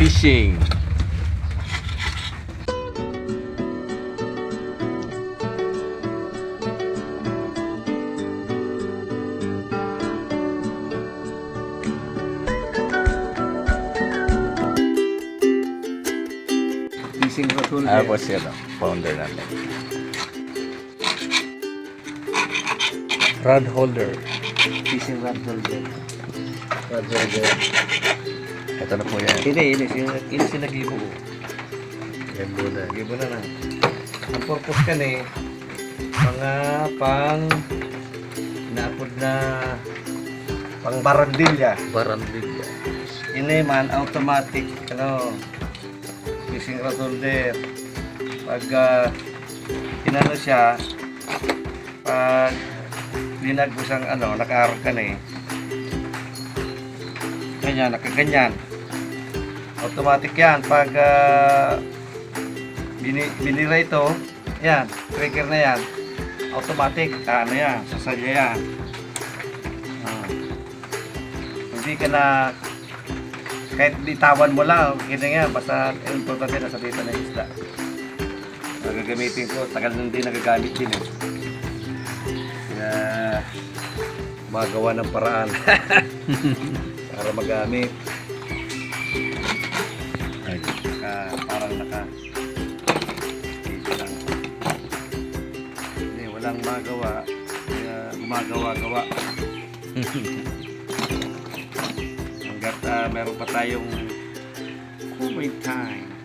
fishing. Fishing rod holder. Tapos yun, founder natin. Rod holder. Fishing rod holder. Rod holder. Ito na po yan. Ini sila gibo. Yan muna. Gibo na lang. Ang purpose kan mga pang inaapod na pang barandilya. Barandilya. Ini man automatic fishing rod holder. Pag inano siya, pag linag mo siyang nakaarap ka ganyan, nakaganyan, automatic yan. Pag binira ito, yan, trigger na yan, automatic, yan, sasalya yan. Hindi ka na kahit bitawan mo lang, ganyan yan, basta importante na sa dito ng isda. Nagagamitin ko, tagal nang din nagagamit din Kaya magawa ng paraan para magamit. Parang dito lang. Hindi, walang magawa. Kaya gumagawa-gawa. Hanggat meron pa tayong time.